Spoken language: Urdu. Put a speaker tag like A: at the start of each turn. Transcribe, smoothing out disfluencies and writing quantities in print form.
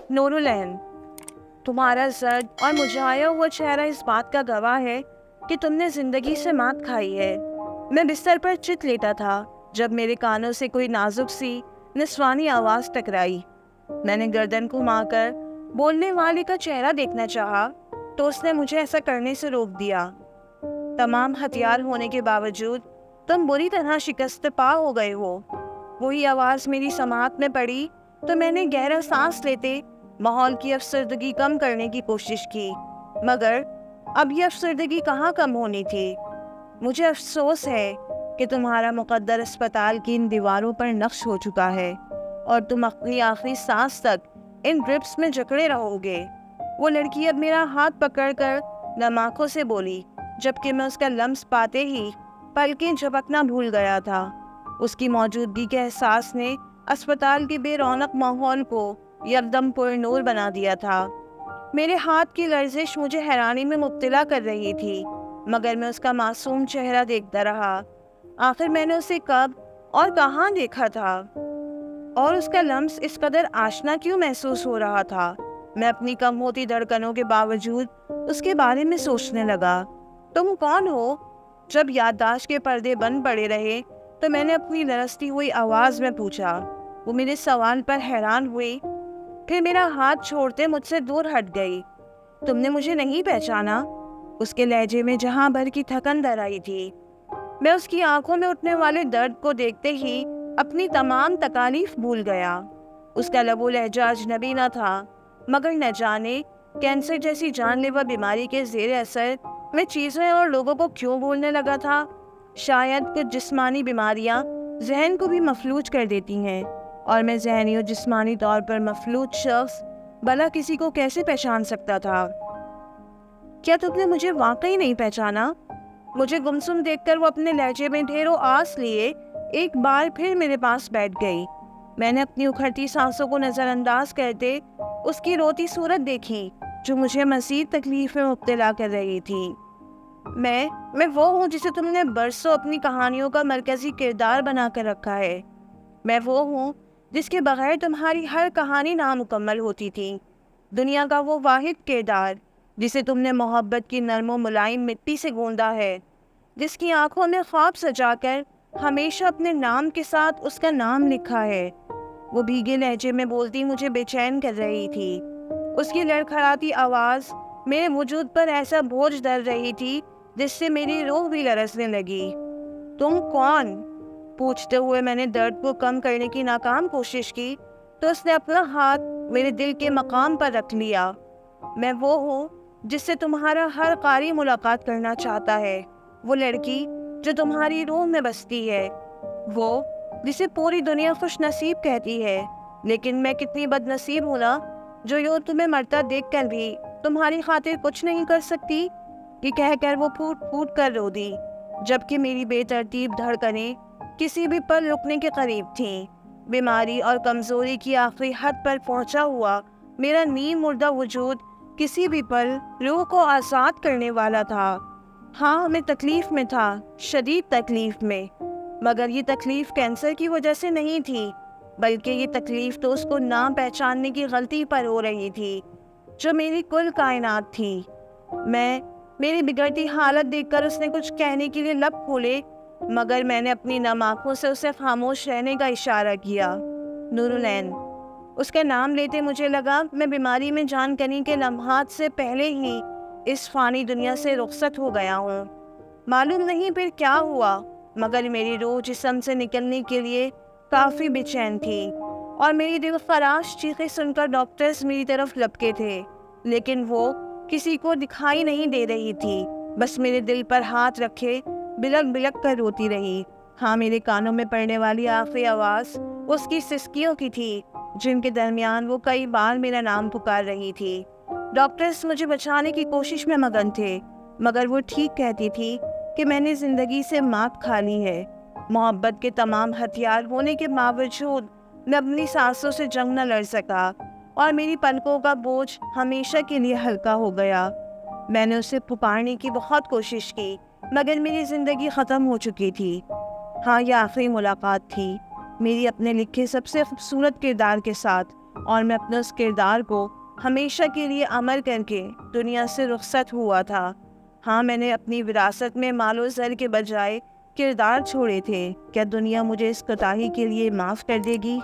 A: نورالعین، تمہارا زرد اور مجھایا ہوا چہرہ اس بات کا گواہ ہے کہ تم نے زندگی سے مات کھائی ہے۔ میں بستر پر چت لیٹا تھا جب میرے کانوں سے کوئی نازک سی نسوانی آواز ٹکرائی۔ میں نے گردن گھما کر بولنے والے کا چہرہ دیکھنا چاہا تو اس نے مجھے ایسا کرنے سے روک دیا۔ تمام ہتھیار ہونے کے باوجود تم بری طرح شکست پا ہو گئے ہو۔ وہی آواز میری سماعت میں پڑی تو میں نے گہرا سانس لیتے ماحول کی افسردگی کم کرنے کی کوشش کی، مگر اب یہ افسردگی کہاں کم ہونی تھی۔ مجھے افسوس ہے کہ تمہارا مقدر اسپتال کی ان دیواروں پر نقش ہو چکا ہے اور تم اپنی آخری سانس تک ان ڈرپس میں جکڑے رہو گے۔ وہ لڑکی اب میرا ہاتھ پکڑ کر نم آنکھوں سے بولی، جبکہ میں اس کا لمس پاتے ہی پلکیں جھپکنا بھول گیا تھا۔ اس کی موجودگی کے احساس نے اسپتال کے بے رونق ماحول کو یکدم پر نور بنا دیا تھا۔ میرے ہاتھ کی لرزش مجھے حیرانی میں مبتلا کر رہی تھی، مگر میں اس کا معصوم چہرہ دیکھتا رہا۔ آخر میں نے اسے کب اور کہاں دیکھا تھا، اور اس کا لمس اس قدر آشنا کیوں محسوس ہو رہا تھا؟ میں اپنی کم ہوتی دھڑکنوں کے باوجود اس کے بارے میں سوچنے لگا۔ تم کون ہو؟ جب یادداشت کے پردے بند پڑے رہے تو میں نے اپنی لرزتی ہوئی آواز میں پوچھا۔ وہ میرے سوال پر حیران ہوئی، پھر میرا ہاتھ چھوڑتے مجھ سے دور ہٹ گئی۔ تم نے مجھے نہیں پہچانا؟ اس کے لہجے میں جہاں بھر کی تھکن در آئی تھی۔ میں اس کی آنکھوں میں اٹھنے والے درد کو دیکھتے ہی اپنی تمام تکالیف بھول گیا۔ اس کا لب و لہجہ اجنبی نہ تھا، مگر نہ جانے کینسر جیسی جان لیوا بیماری کے زیر اثر میں چیزیں اور لوگوں کو کیوں بھولنے لگا تھا۔ شاید کچھ جسمانی بیماریاں ذہن کو بھی مفلوج کر دیتی ہیں، اور میں ذہنی اور جسمانی طور پر مفلوج شخص بھلا کسی کو کیسے پہچان سکتا تھا؟ کیا تم نے مجھے واقعی نہیں پہچانا؟ مجھے گمسم دیکھ کر وہ اپنے لہجے میں ڈھیروں آس لیے ایک بار پھر میرے پاس بیٹھ گئی۔ میں نے اپنی اکھڑتی سانسوں کو نظر انداز کرتے اس کی روتی صورت دیکھی جو مجھے مزید تکلیف میں مبتلا کر رہی تھی۔ میں وہ ہوں جسے تم نے برسوں اپنی کہانیوں کا مرکزی کردار بنا کر رکھا ہے۔ میں وہ ہوں جس کے بغیر تمہاری ہر کہانی نامکمل ہوتی تھی۔ دنیا کا وہ واحد کردار جسے تم نے محبت کی نرم و ملائم مٹی سے گوندا ہے، جس کی آنکھوں میں خواب سجا کر ہمیشہ اپنے نام کے ساتھ اس کا نام لکھا ہے۔ وہ بھیگے لہجے میں بولتی مجھے بے چین کر رہی تھی۔ اس کی لڑکھڑاتی آواز میرے وجود پر ایسا بوجھ ڈال رہی تھی جس سے میری روح بھی لرزنے لگی۔ تم کون؟ پوچھتے ہوئے میں نے درد کو کم کرنے کی ناکام کوشش کی تو اس نے اپنا ہاتھ میرے دل کے مقام پر رکھ لیا۔ میں وہ ہوں جس سے تمہارا ہر قاری ملاقات کرنا چاہتا ہے، وہ لڑکی جو تمہاری روح میں بستی ہے، وہ جسے پوری دنیا خوش نصیب کہتی ہے، لیکن میں کتنی بد نصیب ہوں نا جو یوں تمہیں مرتا دیکھ کر بھی تمہاری خاطر کچھ نہیں کر سکتی۔ یہ کہہ کر وہ پھوٹ پھوٹ کر رو دی، جبکہ میری بے ترتیب دھڑکنیں کسی بھی پل رکنے کے قریب تھیں۔ بیماری اور کمزوری کی آخری حد پر پہنچا ہوا میرا نیم مردہ وجود کسی بھی پل روح کو آزاد کرنے والا تھا۔ ہاں، میں تکلیف میں تھا، شدید تکلیف میں، مگر یہ تکلیف کینسر کی وجہ سے نہیں تھی، بلکہ یہ تکلیف تو اس کو نہ پہچاننے کی غلطی پر ہو رہی تھی جو میری کل کائنات تھی۔ میری بگڑتی حالت دیکھ کر اس نے کچھ کہنے کے لیے لب کھولے، مگر میں نے اپنی نم آنکھوں سے اسے خاموش رہنے کا اشارہ کیا۔ نورالعین، اس کا نام لیتے مجھے لگا میں بیماری میں جان کنی کے لمحات سے پہلے ہی اس فانی دنیا سے رخصت ہو گیا ہوں۔ معلوم نہیں پھر کیا ہوا، مگر میری روح جسم سے نکلنے کے لیے کافی بے چین تھی، اور میری دل خراش چیخیں سن کر ڈاکٹرز میری طرف لپکے تھے، لیکن وہ کسی کو دکھائی نہیں دے رہی تھی، بس میرے دل پر ہاتھ رکھے بلک بلک کر روتی رہی۔ ہاں، میرے کانوں میں پڑنے والی آخری آواز اس کی سسکیوں کی تھی، جن کے درمیان وہ کئی بار میرا نام پکار رہی تھی۔ ڈاکٹرز مجھے بچانے کی کوشش میں مگن تھے، مگر وہ ٹھیک کہتی تھی کہ میں نے زندگی سے مات کھا لی ہے۔ محبت کے تمام ہتھیار ہونے کے باوجود میں اپنی سانسوں سے جنگ نہ لڑ سکا، اور میری پلکوں کا بوجھ ہمیشہ کے لیے ہلکا ہو گیا۔ میں نے اسے پکارنے کی بہت کوشش کی، مگر میری زندگی ختم ہو چکی تھی۔ ہاں، یہ آخری ملاقات تھی میری اپنے لکھے سب سے خوبصورت کردار کے ساتھ، اور میں اپنے اس کردار کو ہمیشہ کے لیے عمل کر کے دنیا سے رخصت ہوا تھا۔ ہاں، میں نے اپنی وراثت میں مال و زر کے بجائے کردار چھوڑے تھے۔ کیا دنیا مجھے اس کوتاہی کے لیے معاف کر دے گی؟